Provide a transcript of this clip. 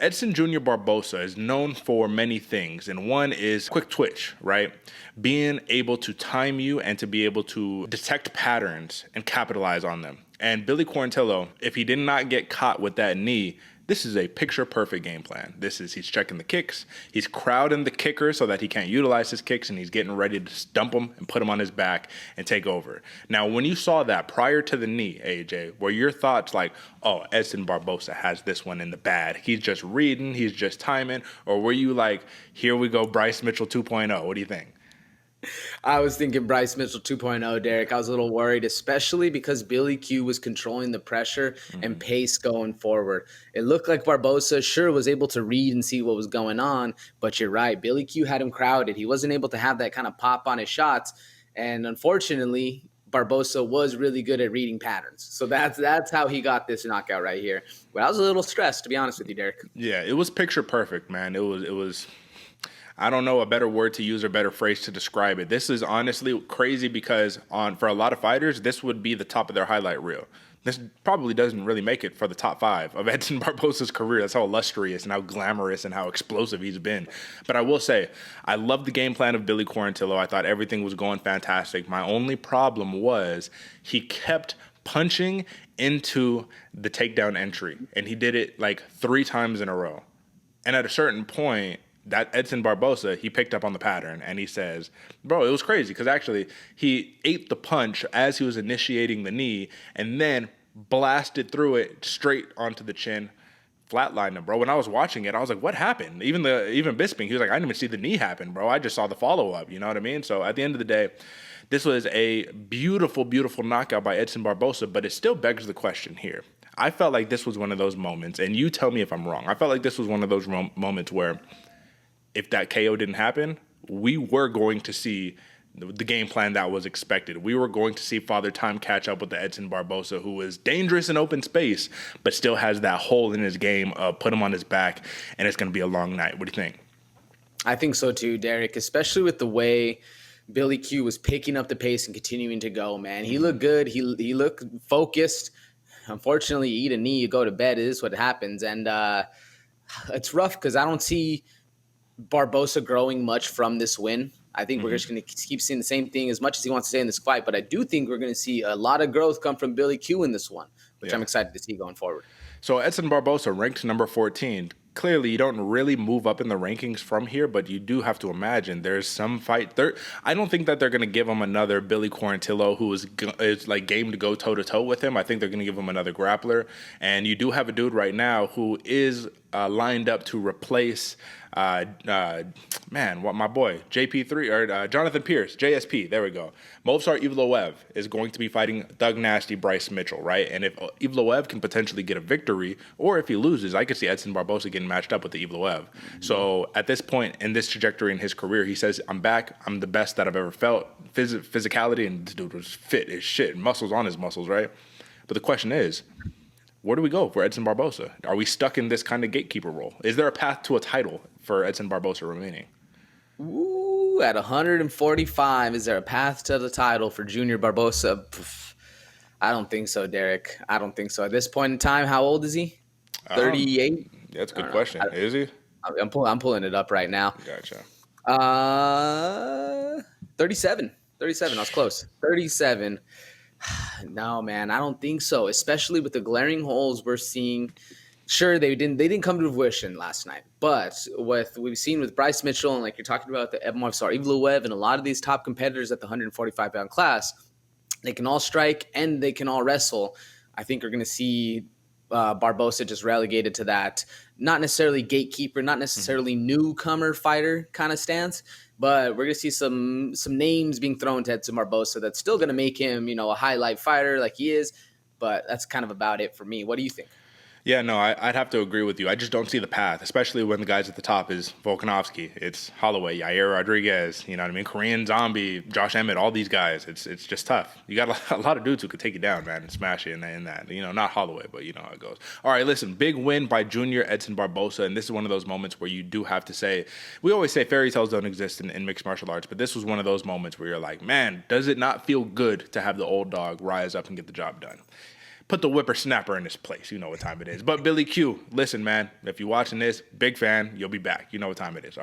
Edson Jr. Barboza is known for many things, and one is quick twitch, right? Being able to time you and to be able to detect patterns and capitalize on them. And Billy Quarantillo, if he did not get caught with that knee, this is a picture-perfect game plan. He's checking the kicks, he's crowding the kicker so that he can't utilize his kicks, and he's getting ready to stump him and put him on his back and take over. Now, when you saw that prior to the knee, AJ, were your thoughts like, oh, Edson Barboza has this one in the bag, he's just reading, he's just timing, or were you like, here we go, Bryce Mitchell 2.0? What do you think? I was thinking Bryce Mitchell 2.0, Derek. I was a little worried, especially because Billy Q was controlling the pressure and pace going forward. It looked like Barboza sure was able to read and see what was going on, but you're right. Billy Q had him crowded. He wasn't able to have that kind of pop on his shots, and unfortunately, Barboza was really good at reading patterns. So that's how he got this knockout right here. But I was a little stressed, to be honest with you, Derek. Yeah, it was picture perfect, man. It was I don't know a better word to use or better phrase to describe it. This is honestly crazy because for a lot of fighters, this would be the top of their highlight reel. This probably doesn't really make it for the top 5 of Edson Barboza's career. That's how illustrious and how glamorous and how explosive he's been. But I will say, I love the game plan of Billy Quarantillo. I thought everything was going fantastic. My only problem was he kept punching into the takedown entry, and he did it like 3 times in a row. And at a certain point, that Edson Barboza, he picked up on the pattern, and he says, bro, it was crazy because actually he ate the punch as he was initiating the knee and then blasted through it straight onto the chin, flatlined him, bro. When I was watching it, I was like, what happened? Even Bisping, he was like, I didn't even see the knee happen, bro. I just saw the follow-up, you know what I mean? So at the end of the day, this was a beautiful, beautiful knockout by Edson Barboza, but it still begs the question here. I felt like this was one of those moments, and you tell me if I'm wrong. I felt like this was one of those moments where if that KO didn't happen, we were going to see the game plan that was expected. We were going to see Father Time catch up with the Edson Barboza, who is dangerous in open space, but still has that hole in his game of put him on his back, and it's going to be a long night. What do you think? I think so too, Derek, especially with the way Billy Q was picking up the pace and continuing to go, man. He looked good. He looked focused. Unfortunately, you eat a knee, you go to bed. It is what happens. And it's rough because I don't see Barboza growing much from this win. I think we're just going to keep seeing the same thing as much as he wants to say in this fight, but I do think we're going to see a lot of growth come from Billy Q in this one, which I'm excited to see going forward. So Edson Barboza ranked number 14. Clearly, you don't really move up in the rankings from here, but you do have to imagine there's some fight. I don't think that they're going to give him another Billy Quarantillo who is like game to go toe-to-toe with him. I think they're going to give him another grappler. And you do have a dude right now who is lined up to replace my boy, JP3, or Jonathan Pierce, JSP, there we go. Movsar Evloev is going to be fighting Thug Nasty Bryce Mitchell, right? And if Evloev can potentially get a victory, or if he loses, I could see Edson Barboza getting matched up with the Evloev. So at this point in this trajectory in his career, he says, I'm back, I'm the best that I've ever felt. Physicality, and this dude was fit as shit, muscles on his muscles, right? But the question is, where do we go for Edson Barboza? Are we stuck in this kind of gatekeeper role? Is there a path to a title for Edson Barboza remaining? Ooh, at 145, is there a path to the title for Junior Barboza? I don't think so, Derek. I don't think so. At this point in time, how old is he? 38? That's a good question. Is he? I'm pulling it up right now. Gotcha. 37. 37. I was close. 37. No, man, I don't think so, especially with the glaring holes we're seeing. Sure, they didn't come to fruition last night, but what we've seen with Bryce Mitchell and like you're talking about the Movsar Evloev and a lot of these top competitors at the 145-pound class, they can all strike and they can all wrestle. I think we're going to see Barboza just relegated to that, not necessarily gatekeeper, not necessarily newcomer fighter kind of stance, but we're going to see some names being thrown to Edson Barboza that's still going to make him, a highlight fighter like he is, but that's kind of about it for me. What do you think? Yeah, no, I'd have to agree with you. I just don't see the path, especially when the guys at the top is Volkanovski, it's Holloway, Yair Rodriguez, you know what I mean, Korean Zombie, Josh Emmett, all these guys. It's just tough. You got a lot of dudes who could take you down, man, and smash you in that. Not Holloway, but you know how it goes. All right, listen, big win by Junior Edson Barboza, and this is one of those moments where you do have to say, we always say fairy tales don't exist in mixed martial arts, but this was one of those moments where you're like, man, does it not feel good to have the old dog rise up and get the job done? put the whippersnapper in his place. You know what time it is. But Billy Q, listen, man, if you're watching this, big fan. You'll be back. You know what time it is. All right.